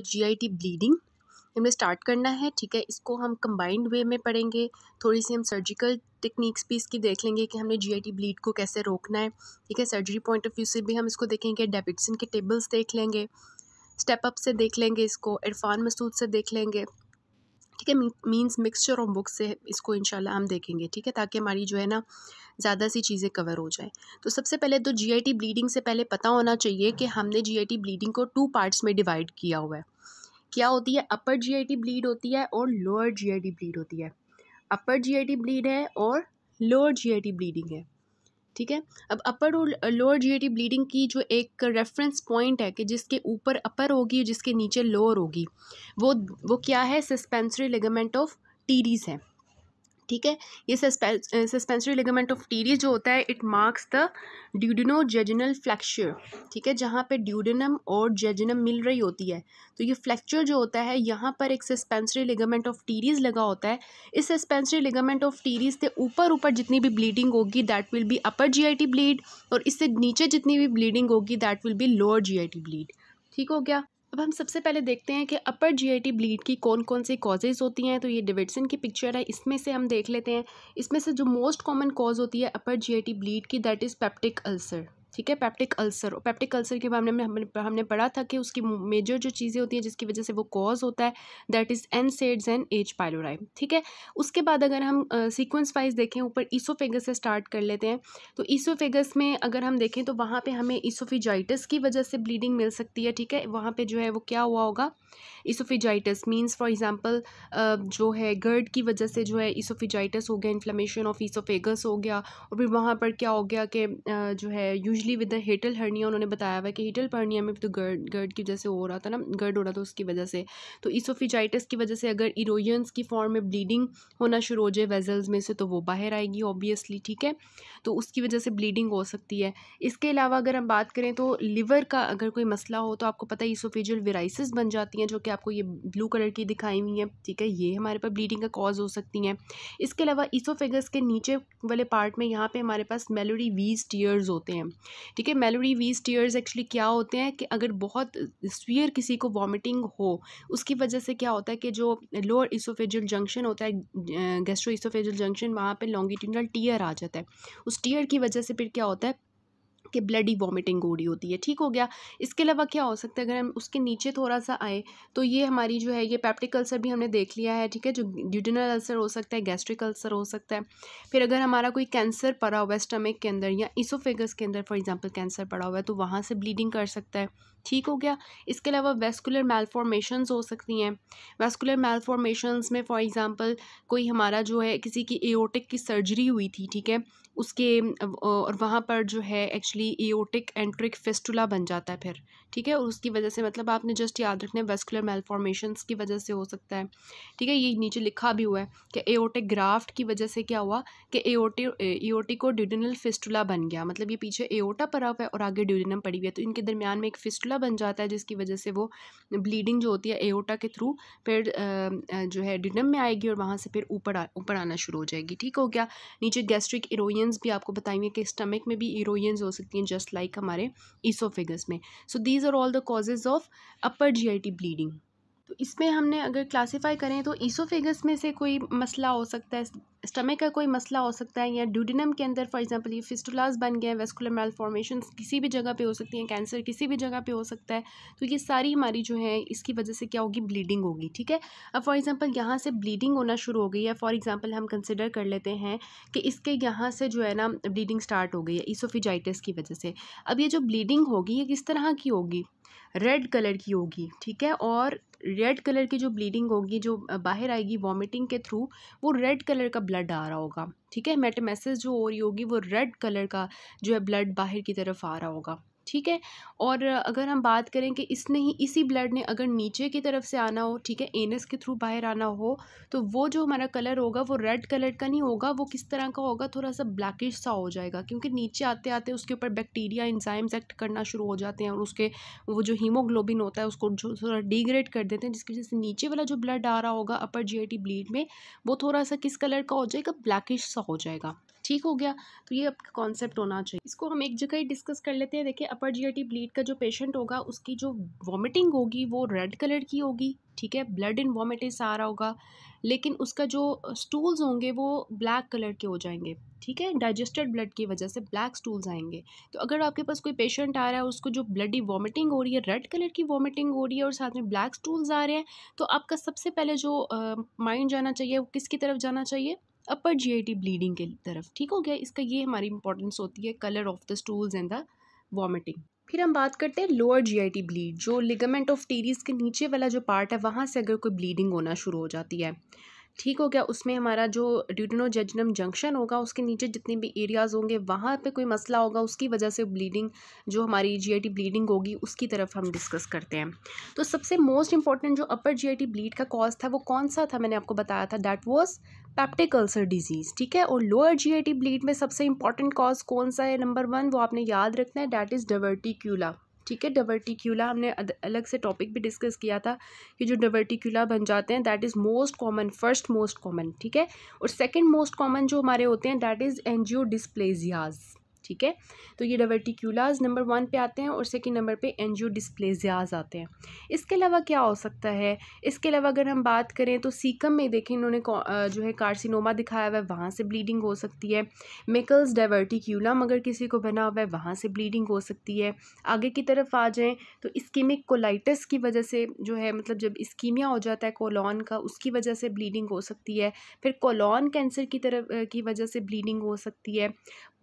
GIT bleeding हमें start करना है, ठीक है। इसको हम कंबाइंड वे में पढ़ेंगे, थोड़ी सी हम सर्जिकल टेक्निक्स भी इसकी देख लेंगे कि हमने GIT ब्लीड को कैसे रोकना है, ठीक है। सर्जरी पॉइंट ऑफ व्यू से भी हम इसको देखेंगे, डेविडसन के टेबल्स देख लेंगे, स्टेप अप से देख लेंगे, इसको इरफान मसूद से देख लेंगे, ठीक है। मींस मिक्सचर ऑफ बुक्स से इसको इंशाल्लाह हम देखेंगे, ठीक है, ताकि हमारी जो है ना ज़्यादा सी चीज़ें कवर हो जाएं। तो सबसे पहले तो GIT ब्लीडिंग से पहले पता होना चाहिए कि हमने GIT ब्लीडिंग को 2 पार्ट्स में डिवाइड किया हुआ है। क्या होती है, अपर GIT ब्लीड होती है और लोअर GIT ब्लीड होती है। अपर GIT ब्लीड है और लोअर GIT ब्लीडिंग है, ठीक है। अब अपर और लोअर GIT ब्लीडिंग की जो एक रेफरेंस पॉइंट है कि जिसके ऊपर अपर होगी और जिसके नीचे लोअर होगी, वो क्या है, सस्पेंसरी लिगामेंट ऑफ टीरीज है, ठीक है। ये सस्पेंसरी लिगामेंट ऑफ टीरीज जो होता है, इट मार्क्स द ड्यूडेनोजेजिनल फ्लैक्चर, ठीक है, जहाँ पे ड्यूडेनम और जेजिनम मिल रही होती है। तो ये फ्लैक्चर जो होता है, यहाँ पर एक सस्पेंसरी लिगामेंट ऑफ टीरीज लगा होता है। इस सस्पेंसरी लिगामेंट ऑफ टीरीज से ऊपर जितनी भी ब्लीडिंग होगी that will be upper GIT bleed, और इससे नीचे जितनी भी ब्लीडिंग होगी that will be lower GIT bleed, ठीक हो गया। अब हम सबसे पहले देखते हैं कि अपर GIT ब्लीड की कौन कौन सी कॉजेज़ होती हैं। तो ये डेविडसन की पिक्चर है, इसमें से हम देख लेते हैं। इसमें से जो मोस्ट कॉमन कॉज होती है अपर GIT ब्लीड की, दैट इज़ पेप्टिक अल्सर, ठीक है। पेप्टिक अल्सर, और पेप्टिक अल्सर के बारे में हमने पढ़ा था कि उसकी मेजर जो चीज़ें होती हैं जिसकी वजह से वो कॉज होता है, that is NSAIDs and H. pylori, ठीक है। उसके बाद अगर हम सीक्वेंस वाइज देखें, ऊपर ईसोफेगस से स्टार्ट कर लेते हैं। तो ईसोफेगस में अगर हम देखें तो वहाँ पे हमें ईसोफेजाइटिस की वजह से ब्लीडिंग मिल सकती है, ठीक है। वहाँ पे जो है वो क्या हुआ होगा, ईसोफेजाइटिस मीन्स फॉर एग्जांपल जो है गर्ड की वजह से जो है ईसोफेजाइटिस हो गया, इन्फ्लेमेशन ऑफ ईसोफेगस हो गया। और फिर वहाँ पर क्या हो गया कि जो है usually with the Hetal hernia, उन्होंने बताया हुआ है कि हेटल हर्निया में तो गर्ड की वजह से हो रहा था ना, गर्ड हो रहा था उसकी वजह से। तो ईसोफेजाइटिस की वजह से अगर इरोजन्स की फॉर्म में ब्लीडिंग होना शुरू हो जाए वेजल्स में से, तो वो बाहर आएगी ऑब्वियसली, ठीक है। तो उसकी वजह से ब्लीडिंग हो सकती है। इसके अलावा अगर हम बात करें तो लिवर का अगर कोई मसला हो तो आपको पता है ईसोफेजियल वेराइसिस बन जाती हैं, जो कि आपको ये ब्लू कलर की दिखाई हुई है, ठीक है। ये हमारे पास ब्लीडिंग का कॉज हो सकती हैं। इसके अलावा ईसोफेगस के नीचे वाले पार्ट में यहाँ पे हमारे पास मेलोरी वीज टीयर्स होते हैं, ठीक है। मेलोरी वीज टीयर्स एक्चुअली क्या होते हैं कि अगर बहुत सीवियर किसी को वॉमिटिंग हो, उसकी वजह से क्या होता है कि जो लोअर ईसोफेजियल जंक्शन होता है, गैस्ट्रो ईसोफेजियल जंक्शन, वहाँ पे लॉन्गिट्यूडनल टीयर आ जाता है। उस टीयर की वजह से फिर क्या होता है कि ब्लडी वॉमिटिंग हो रही होती है, ठीक हो गया। इसके अलावा क्या हो सकता है, अगर हम उसके नीचे थोड़ा सा आए तो ये हमारी जो है ये पेप्टिक अल्सर भी हमने देख लिया है, ठीक है। जो ड्यूडेनल अल्सर हो सकता है, गैस्ट्रिक अल्सर हो सकता है। फिर अगर हमारा कोई कैंसर पड़ा हुआ है स्टमक के अंदर या ईसोफेगस के अंदर, फॉर एग्जांपल कैंसर पड़ा हुआ है, तो वहाँ से ब्लीडिंग कर सकता है, ठीक हो गया। इसके अलावा वेस्कुलर मैलफॉर्मेशंस हो सकती हैं। वेस्कुलर मैलफॉर्मेशंस में फॉर एग्जांपल कोई हमारा जो है किसी की एओर्टिक की सर्जरी हुई थी, ठीक है, उसके और वहाँ पर जो है एक्चुअली एओर्टिक एंट्रिक फिस्टुला बन जाता है फिर, ठीक है। और उसकी वजह से मतलब आपने जस्ट याद रखना है वेस्कुलर मैलफॉर्मेशंस की वजह से हो सकता है, ठीक है। ये नीचे लिखा भी हुआ है कि एओर्टिक ग्राफ्ट की वजह से क्या हुआ कि एओर्टिक और ड्यूडेनल फिस्टुला बन गया, मतलब ये पीछे एओर्टा पड़ा हुआ है और आगे ड्यूडेनम पड़ी हुई है, तो इनके दरमियान में एक फिस्टुला बन जाता है, जिसकी वजह से वो ब्लीडिंग जो होती है एओर्टा के थ्रू फिर जो है ड्यूडेनम में आएगी और वहाँ से फिर ऊपर आना शुरू हो जाएगी, ठीक हो गया। नीचे गैस्ट्रिक इरोजन्स भी आपको बताएंगे कि स्टमक में भी इरोजन्स हो सकती हैं जस्ट लाइक हमारे ईसोफेगस में। So these are all the causes of upper GIT bleeding. तो इसमें हमने अगर क्लासीफाई करें तो ईसोफेगस में से कोई मसला हो सकता है, स्टमक का कोई मसला हो सकता है, या ड्यूडेनम के अंदर फॉर एग्जांपल ये फिस्टुलास बन गए, वेस्कुलर मैलफॉर्मेशंस किसी भी जगह पे हो सकती हैं, कैंसर किसी भी जगह पे हो सकता है। तो ये सारी हमारी जो है इसकी वजह से क्या होगी, ब्लीडिंग होगी, ठीक है। अब फॉर एग्जांपल यहाँ से ब्लीडिंग होना शुरू हो गई है, फॉर एग्जांपल हम कंसिडर कर लेते हैं कि इसके यहाँ से जो है ना ब्लीडिंग स्टार्ट हो गई है ईसोफेजाइटिस की वजह से। अब ये जो ब्लीडिंग होगी ये किस तरह की होगी, रेड कलर की होगी, ठीक है। और रेड कलर की जो ब्लीडिंग होगी, जो बाहर आएगी वॉमिटिंग के थ्रू, वो रेड कलर का ब्लड आ रहा होगा, ठीक है। मेटामेसिस जो हो रही होगी वो रेड कलर का जो है ब्लड बाहर की तरफ आ रहा होगा, ठीक है। और अगर हम बात करें कि इसी ब्लड ने अगर नीचे की तरफ से आना हो, ठीक है, एनस के थ्रू बाहर आना हो, तो वो जो हमारा कलर होगा वो रेड कलर का नहीं होगा, वो किस तरह का होगा, थोड़ा सा ब्लैकिश सा हो जाएगा, क्योंकि नीचे आते आते उसके ऊपर बैक्टीरिया एंजाइम्स एक्ट करना शुरू हो जाते हैं और उसके वो जो हीमोग्लोबिन होता है उसको जो थोड़ा डिग्रेड कर देते हैं, जिसकी वजह से नीचे वाला जो ब्लड आ रहा होगा अपर GIT ब्लीड में, वो थोड़ा सा किस कलर का हो जाएगा, ब्लैकिश सा हो जाएगा, ठीक हो गया। तो ये आपका कॉन्सेप्ट होना चाहिए। इसको हम एक जगह ही डिस्कस कर लेते हैं। देखिए अपर जीआईटी ब्लीड का जो पेशेंट होगा उसकी जो वॉमिटिंग होगी वो रेड कलर की होगी, ठीक है, ब्लड इन वॉमिटिस आ रहा होगा, लेकिन उसका जो स्टूल्स होंगे वो ब्लैक कलर के हो जाएंगे, ठीक है, डाइजेस्टेड ब्लड की वजह से ब्लैक स्टूल्स आएंगे। तो अगर आपके पास कोई पेशेंट आ रहा है उसको जो ब्लडी वॉमिटिंग हो रही है, रेड कलर की वॉमिटिंग हो रही है और साथ में ब्लैक स्टूल्स आ रहे हैं, तो आपका सबसे पहले जो माइंड जाना चाहिए वो किसकी तरफ जाना चाहिए? अपर जीआईटी ब्लीडिंग की तरफ। ठीक हो गया। इसका ये हमारी इंपॉर्टेंस होती है, colour of the stools and the vomiting. फिर हम बात करते हैं लोअर जीआईटी ब्लीड, जो लिगामेंट ऑफ टीरीज के नीचे वाला जो पार्ट है वहाँ से अगर कोई ब्लीडिंग होना शुरू हो जाती है। ठीक हो गया। उसमें हमारा जो ड्यूडेनोजेजुनम जंक्शन होगा उसके नीचे जितने भी एरियाज़ होंगे वहाँ पे कोई मसला होगा, उसकी वजह से ब्लीडिंग, जो हमारी जीआईटी ब्लीडिंग होगी उसकी तरफ हम डिस्कस करते हैं। तो सबसे मोस्ट इंपॉर्टेंट जो अपर जीआईटी ब्लीड का कॉज था वो कौन सा था, मैंने आपको बताया था, that was peptic ulcer disease. ठीक है। और लोअर जीआईटी ब्लीड में सबसे इंपॉर्टेंट कॉज कौन सा है? नंबर 1 वो आपने याद रखना है, दैट इज़ डायवर्टिक्यूला। ठीक है। डायवर्टिक्यूला हमने अलग से टॉपिक भी डिस्कस किया था कि जो डायवर्टिक्यूला बन जाते हैं that is most common, first most common. ठीक है। और सेकंड मोस्ट कॉमन जो हमारे होते हैं दैट इज़ एंजियोडिस्प्लेजियाज। ठीक है। तो ये डायवर्टिक्यूलाज नंबर 1 पे आते हैं और सेकंड नंबर पे एंजियोडिस्प्लेजियाज आते हैं। इसके अलावा क्या हो सकता है? इसके अलावा अगर हम बात करें तो सीकम में देखें इन्होंने जो है कार्सिनोमा दिखाया हुआ है, वहाँ से ब्लीडिंग हो सकती है। मेकल्स डायवर्टिक्यूलम अगर किसी को बना हुआ है वहाँ से ब्लीडिंग हो सकती है। आगे की तरफ आ जाएँ तो इस्कीमिक कोलाइटिस की वजह से जो है, मतलब जब इस्कीमिया हो जाता है कोलॉन का, उसकी वजह से ब्लीडिंग हो सकती है। फिर कोलॉन कैंसर की तरफ की वजह से ब्लीडिंग हो सकती है।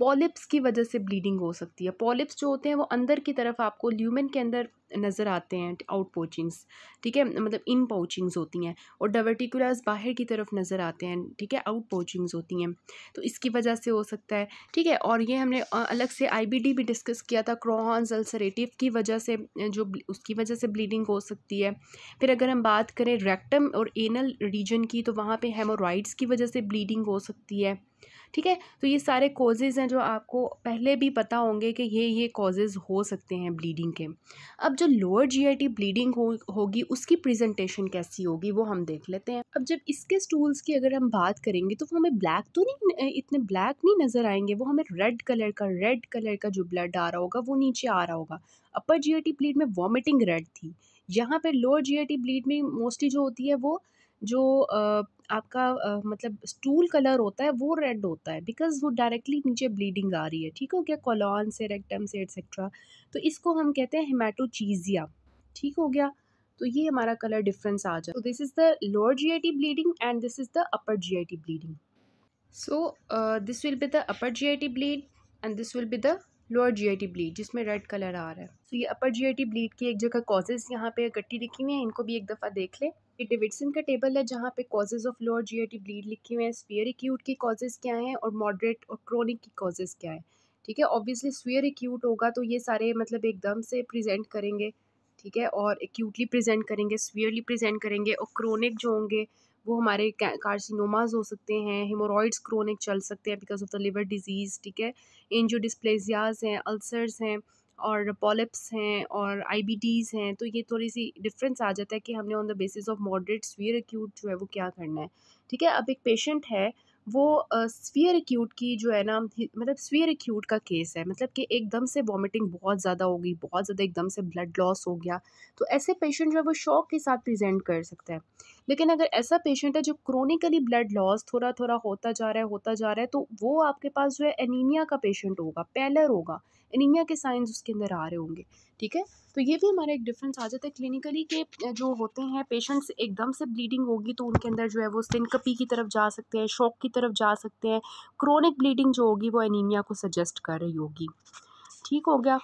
पॉलिप्स की वजह से ब्लीडिंग हो सकती है। पॉलिप्स जो होते हैं वो अंदर की तरफ आपको ल्यूमेन के अंदर नज़र आते हैं, आउट पोचिंग्स। ठीक है, मतलब इन पाउचिंग्स होती हैं। और डायवर्टिकुलर्स बाहर की तरफ नज़र आते हैं। ठीक है, आउट पाउचिंग्स होती हैं, तो इसकी वजह से हो सकता है। ठीक है। और ये हमने अलग से आईबीडी भी डिस्कस किया था, क्रोहन्स अल्सरेटिव की वजह से जो उसकी वजह से ब्लीडिंग हो सकती है। फिर अगर हम बात करें रेक्टम और एनल रीजन की तो वहाँ पे हेमोरॉइड्स की वजह से ब्लीडिंग हो सकती है। ठीक है। तो ये सारे कॉजेज़ हैं जो आपको पहले भी पता होंगे कि ये कॉजेज़ हो सकते हैं ब्लीडिंग के। अब जो लोअर जीआईटी ब्लीडिंग होगी उसकी प्रेजेंटेशन कैसी होगी वो हम देख लेते हैं। अब जब इसके स्टूल्स की अगर हम बात करेंगे तो वो हमें ब्लैक तो नहीं, इतने ब्लैक नहीं नज़र आएंगे, वो हमें रेड कलर का जो ब्लड आ रहा होगा वो नीचे आ रहा होगा। अपर जीआईटी ब्लीड में वॉमिटिंग रेड थी, यहाँ पे लोअर जीआईटी ब्लीड में मोस्टली जो होती है वो जो आपका मतलब स्टूल कलर होता है वो रेड होता है, बिकॉज़ वो डायरेक्टली नीचे ब्लीडिंग आ रही है। ठीक हो गया, कोलॉन से, रेक्टम से एटसेट्रा। तो इसको हम कहते हैं हेमाटोचीज़िया। ठीक हो गया। तो ये हमारा कलर डिफरेंस आ जाए। तो this is the lower GIT bleeding and this is the upper GIT bleeding. So this will be the upper GIT bleed and this will be the lower GIT bleed जिसमें red colour आ रहा है। तो ये अपर GIT bleed की एक जगह causes यहाँ पे इकट्ठी लिखी हुई हैं, इनको भी एक दफ़ा देख लें। ये डेविडसन का टेबल है जहाँ पे causes of lower GIT bleed लिखे हुए हैं, स्फीयर एक्यूट की कॉजेज़ क्या हैं और मॉडरेट और क्रोनिक की कॉजेज़ क्या हैं। ठीक है। ऑब्वियसली स्फीयर एक्यूट होगा तो ये सारे मतलब एकदम से प्रेजेंट करेंगे। ठीक है। और एक्यूटली प्रेजेंट करेंगे, स्फीयरली प्रेजेंट करेंगे। और क्रोनिक जो होंगे वो हमारे कार्सिनोमाज हो सकते हैं, हेमोरॉइड्स क्रोनिक चल सकते हैं because of the liver disease. ठीक है। एंजियोडिस्प्लेजियाज हैं, अल्सर्स हैं और पॉलिप्स हैं और आईबीडीज़ हैं। तो ये थोड़ी सी डिफरेंस आ जाता है कि हमने on the basis of moderate sphere acute जो है वो क्या करना है। ठीक है। अब एक पेशेंट है वो स्फीयर एक्यूट की जो है ना, मतलब स्फीयर एक्यूट का केस है, मतलब कि एकदम से वॉमिटिंग बहुत ज़्यादा हो गई, बहुत ज़्यादा एकदम से ब्लड लॉस हो गया। तो ऐसे पेशेंट जो है वो शॉक के साथ प्रेजेंट कर सकता है। लेकिन अगर ऐसा पेशेंट है जो क्रोनिकली ब्लड लॉस थोड़ा थोड़ा होता जा रहा है तो वो आपके पास जो है एनीमिया का पेशेंट होगा, पैलर होगा, एनीमिया के साइंस उसके अंदर आ रहे होंगे। ठीक है। तो ये भी हमारा एक डिफरेंस आ जाता है क्लिनिकली के जो होते हैं पेशेंट्स एकदम से ब्लीडिंग होगी तो उनके अंदर जो है वो सिनकपी की तरफ जा सकते हैं, शॉक की तरफ जा सकते हैं। क्रोनिक ब्लीडिंग जो होगी वो एनीमिया को सजेस्ट कर रही होगी। ठीक हो गया।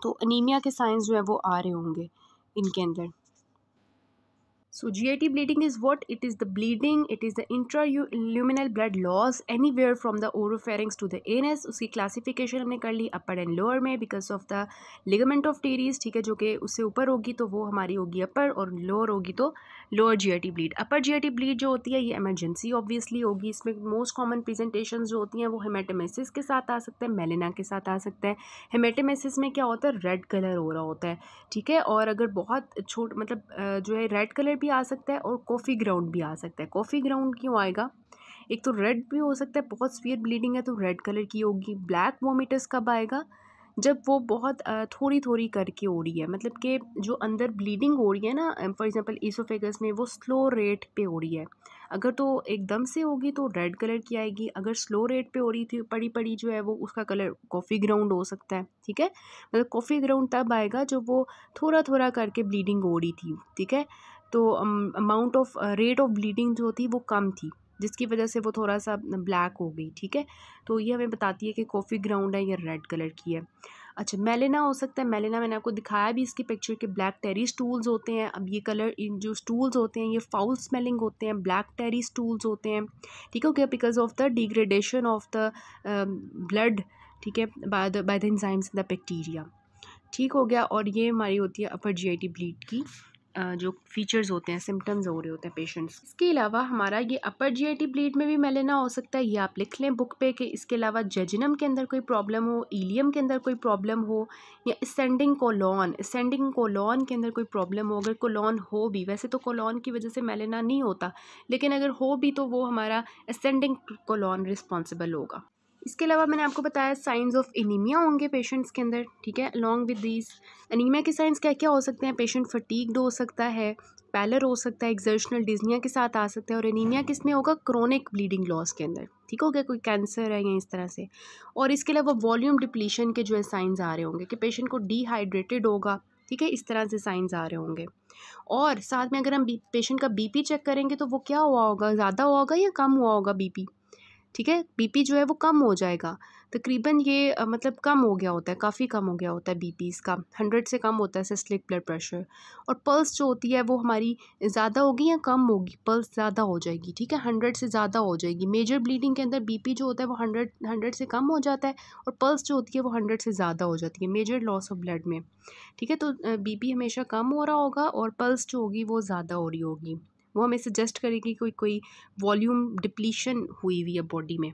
तो एनीमिया के साइंस जो है वो आ रहे होंगे इनके अंदर। So GIT bleeding is what? It is the bleeding, it is the intraluminal blood loss anywhere from the oropharynx to the anus. उसकी क्लासिफिकेशन हमने कर ली अपर एंड लोअर में because of the ligament of Treitz. ठीक है, जो कि उससे ऊपर होगी तो वो हमारी होगी अपर और लोअर होगी तो लोअर GIT ब्लीड। अपर GIT ब्लीड जो होती है ये इमरजेंसी ऑब्वियसली होगी। इसमें मोस्ट कॉमन प्रेजेंटेशन जो होती हैं वो हेमेटोमेसिस के साथ आ सकता है, मेलिना के साथ आ सकता है। हेमेटोमेसिस में क्या होता है? रेड कलर हो रहा होता है। ठीक है। और अगर बहुत मतलब जो है रेड कलर भी आ सकता है और कॉफ़ी ग्राउंड भी आ सकता है। कॉफ़ी ग्राउंड क्यों आएगा? एक तो रेड भी हो सकता है, बहुत सीवियर ब्लीडिंग है तो रेड कलर की होगी। ब्लैक वोमिटस कब आएगा? जब वो बहुत थोड़ी थोड़ी करके हो रही है, मतलब कि जो अंदर ब्लीडिंग हो रही है ना, फॉर एग्जांपल ईसोफेगस में, वो स्लो रेट पे हो रही है। अगर तो एकदम से होगी तो रेड कलर की आएगी, अगर स्लो रेट पे हो रही थी पड़ी पड़ी जो है वो उसका कलर कॉफ़ी ग्राउंड हो सकता है। ठीक है, मतलब कॉफ़ी ग्राउंड तब आएगा जब वो थोड़ा थोड़ा करके ब्लीडिंग हो रही थी। ठीक है, तो amount of rate of bleeding जो थी वो कम थी, जिसकी वजह से वो थोड़ा सा ब्लैक हो गई। ठीक है, तो ये हमें बताती है कि कॉफ़ी ग्राउंड है या रेड कलर की है। अच्छा, मेलेना हो सकता है। मेलेना मैंने आपको दिखाया भी इसकी पिक्चर के ब्लैक टेरी स्टूल्स होते हैं। अब ये कलर, इन जो स्टूल्स होते हैं ये फाउल स्मेलिंग होते हैं, ब्लैक टेरी स्टूल्स होते हैं। ठीक है, because of the degradation of the blood, ठीक है, by the enzymes in the bacteria. ठीक हो गया। और ये हमारी होती है अपर जीआईटी ब्लीड की जो फीचर्स होते हैं, सिम्टम्स हो रहे होते हैं पेशेंट्स। इसके अलावा हमारा ये अपर जीआईटी ब्लीड में भी मेलेना हो सकता है। ये आप लिख लें बुक पे कि इसके अलावा जेजिनम के अंदर कोई प्रॉब्लम हो, इलियम के अंदर कोई प्रॉब्लम हो, या असेंडिंग कोलॉन के अंदर कोई प्रॉब्लम हो। अगर कोलॉन हो भी, वैसे तो कोलॉन की वजह से मेलेना नहीं होता, लेकिन अगर हो भी तो वो हमारा असेंडिंग कोलॉन रिस्पॉन्सिबल होगा। इसके अलावा मैंने आपको बताया साइंस ऑफ एनीमिया होंगे पेशेंट्स के अंदर। ठीक है, अलॉन्ग विद दीज एनीमिया के साइंस क्या क्या हो सकते हैं? पेशेंट फटीग्ड हो सकता है, पैलर हो सकता है, एक्सर्शनल डिजनिया के साथ आ सकता है। और एनीमिया किस में होगा? क्रोनिक ब्लीडिंग लॉस के अंदर। ठीक हो गया, कोई कैंसर है या इस तरह से। और इसके अलावा वॉल्यूम डिप्लीशन के जो है साइंस आ रहे होंगे कि पेशेंट को डिहाइड्रेटेड होगा। ठीक है, इस तरह से साइंस आ रहे होंगे। और साथ में अगर हम पेशेंट का बीपी चेक करेंगे तो वो क्या हुआ होगा? ज़्यादा हुआ होगा या कम हुआ होगा बीपी? ठीक है, बीपी जो है वो कम हो जाएगा तकरीबन। ये मतलब कम हो गया होता है, काफ़ी कम हो गया होता है बीपी इसका, 100 से कम होता है सिस्टोलिक ब्लड प्रेशर। और पल्स जो होती है वो हमारी ज़्यादा होगी या कम होगी? पल्स ज़्यादा हो जाएगी। ठीक है, 100 से ज़्यादा हो जाएगी। मेजर ब्लीडिंग के अंदर बीपी जो होता है वो 100 से कम हो जाता है, और पल्स जो होती है वो 100 से ज़्यादा हो जाती है मेजर लॉस ऑफ ब्लड में। ठीक है, तो बीपी हमेशा कम हो रहा होगा और पल्स जो होगी वो ज़्यादा हो रही होगी। वो हमें सजेस्ट करेगी कोई कोई वॉल्यूम डिप्लीशन हुई हुई है बॉडी में।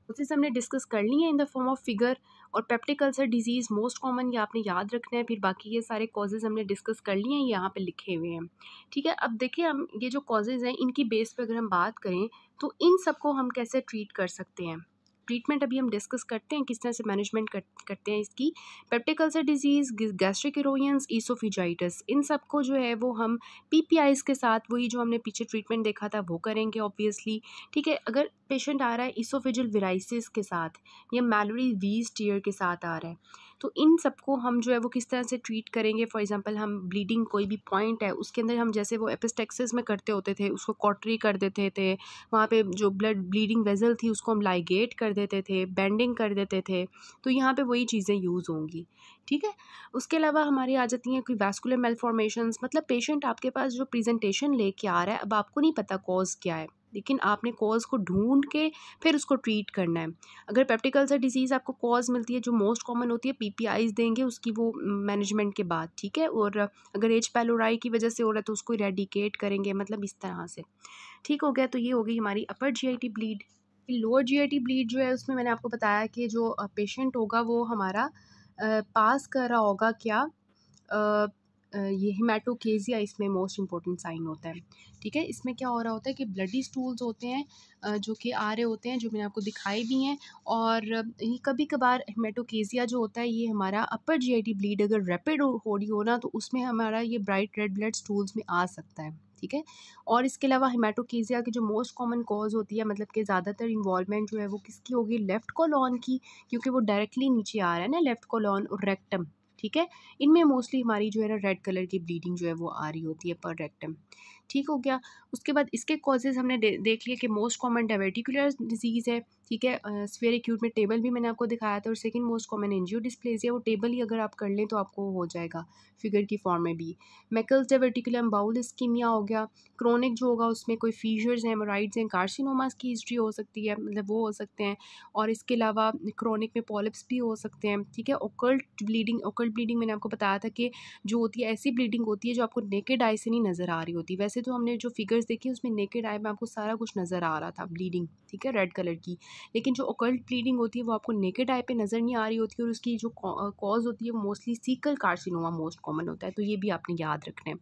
कोसेस हमने डिस्कस कर ली हैं in the form of figure. और peptic ulcer disease most common, ये आपने याद रखना है। फिर बाकी ये सारे कॉजेज़ हमने डिस्कस कर लिए हैं, यहाँ पे लिखे हुए हैं। ठीक है, अब देखिए हम ये जो कॉजेज़ हैं इनकी बेस पे अगर हम बात करें तो इन सबको हम कैसे ट्रीट कर सकते हैं। ट्रीटमेंट अभी हम डिस्कस करते हैं किस तरह से मैनेजमेंट करते हैं इसकी। पेप्टिक अल्सर डिजीज़, गैस्ट्रिक इरोयंस, ईसोफिजाइटिस, इन सबको जो है वो हम पीपीआईज़ के साथ, वही जो हमने पीछे ट्रीटमेंट देखा था वो करेंगे ऑब्वियसली। ठीक है, अगर पेशेंट आ रहा है ईसोफेजियल विराइसिस के साथ या मैलरी वीज टीयर के साथ आ रहा है, तो इन सबको हम जो है वो किस तरह से ट्रीट करेंगे। फॉर एग्जांपल हम ब्लीडिंग कोई भी पॉइंट है उसके अंदर हम जैसे वो एपिस्टेक्सिस में करते होते थे उसको कॉटरी कर देते थे, वहाँ पे जो ब्लड ब्लीडिंग वेजल थी उसको हम लाइगेट कर देते थे, बेंडिंग कर देते थे, तो यहाँ पे वही चीज़ें यूज़ होंगी। ठीक है, उसके अलावा हमारी आ जाती हैं कोई वैस्कुलर मेलफॉर्मेशंस, मतलब पेशेंट आपके पास जो प्रेजेंटेशन लेके आ रहा है, अब आपको नहीं पता कॉज क्या है, लेकिन आपने कॉज को ढूंढ के फिर उसको ट्रीट करना है। अगर पेप्टिक अल्सर डिजीज़ आपको कॉज मिलती है जो मोस्ट कॉमन होती है, पीपीआईज देंगे उसकी वो मैनेजमेंट के बाद। ठीक है, और अगर एच पैलोराई की वजह से हो रहा है तो उसको इरेडिकेट करेंगे, मतलब इस तरह से। ठीक हो गया, तो ये हो गई हमारी upper GIT bleed. Lower GIT bleed जो है उसमें मैंने आपको बताया कि जो पेशेंट होगा वो हमारा पास कर रहा होगा क्या, ये हेमाटोकेजिया इसमें मोस्ट इंपॉर्टेंट साइन होता है। ठीक है, इसमें क्या हो रहा होता है कि ब्लडी स्टूल्स होते हैं जो कि आ रहे होते हैं, जो मैंने आपको दिखाए भी हैं। और ये कभी कभार हेमाटोकेजिया जो होता है ये हमारा अपर जीआईटी ब्लीड अगर रैपिड हो रही हो ना तो उसमें हमारा ये ब्राइट रेड ब्लड स्टूल्स में आ सकता है। ठीक है, और इसके अलावा हेमाटोकेजिया की जो मोस्ट कॉमन कॉज होती है, मतलब कि ज़्यादातर इन्वॉल्वमेंट जो है वो किसकी होगी? लेफ़्ट कोलॉन की, क्योंकि वो डायरेक्टली नीचे आ रहा है ना, लेफ़्ट कोलॉन और रेक्टम। ठीक है, इनमें मोस्टली हमारी जो है ना रेड कलर की ब्लीडिंग जो है वो आ रही होती है पर रेक्टम। ठीक हो गया, उसके बाद इसके कॉजेज़ हमने देख लिया कि मोस्ट कॉमन डायवर्टिकुलर डिजीज़ है। ठीक है, स्फीयर एक्यूट में टेबल भी मैंने आपको दिखाया था। और सेकंड मोस्ट कॉमन एंजियोडिस्प्लेसिया, वो टेबल ही अगर आप कर लें तो आपको हो जाएगा फिगर की फॉर्म में भी। मैकल्स डायवर्टिकुलम बाउल इस्कीमिया हो गया। क्रोनिक जो होगा उसमें कोई फीचर्स हैं, हेमोराइड्स हैं, कार्सिनोमास की हिस्ट्री हो सकती है, मतलब वो हो सकते हैं। और इसके अलावा क्रोनिक में पॉलिप्स भी हो सकते हैं। ठीक है, ओकल्ट ब्लीडिंग मैंने आपको बताया था कि जो होती है ऐसी ब्लीडिंग होती है जो आपको नेकेड आई से नहीं नज़र आ रही होती। वैसे तो हमने जो फिगर्स देखी उसमें नेकेड आई में आपको सारा कुछ नज़र आ रहा था ब्लीडिंग, ठीक है, रेड कलर की। लेकिन जो ओकल्ट ब्लीडिंग होती है वो आपको नेकेड आई पे नज़र नहीं आ रही होती है, और उसकी जो कॉज होती है वो mostly sickle carcinoma most common होता है, तो ये भी आपने याद रखना है।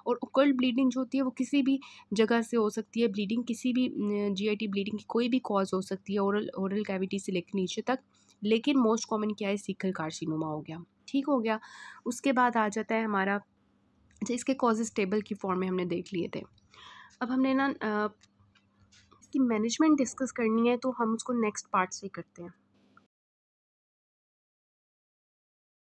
और ओकल्ट ब्लीडिंग जो होती है वो किसी भी जगह से हो सकती है, ब्लीडिंग किसी भी जीआईटी ब्लीडिंग की कोई भी कॉज हो सकती है, ओरल कैविटी से लेकर नीचे तक, लेकिन मोस्ट कॉमन क्या है, सीकल कार्सिनोमा हो गया। ठीक हो गया। उसके बाद आ जाता है हमारा, अच्छा इसके कॉजेज़ टेबल की फॉर्म में हमने देख लिए थे। अब हमने ना इसकी मैनेजमेंट डिस्कस करनी है, तो हम उसको नेक्स्ट पार्ट से करते हैं।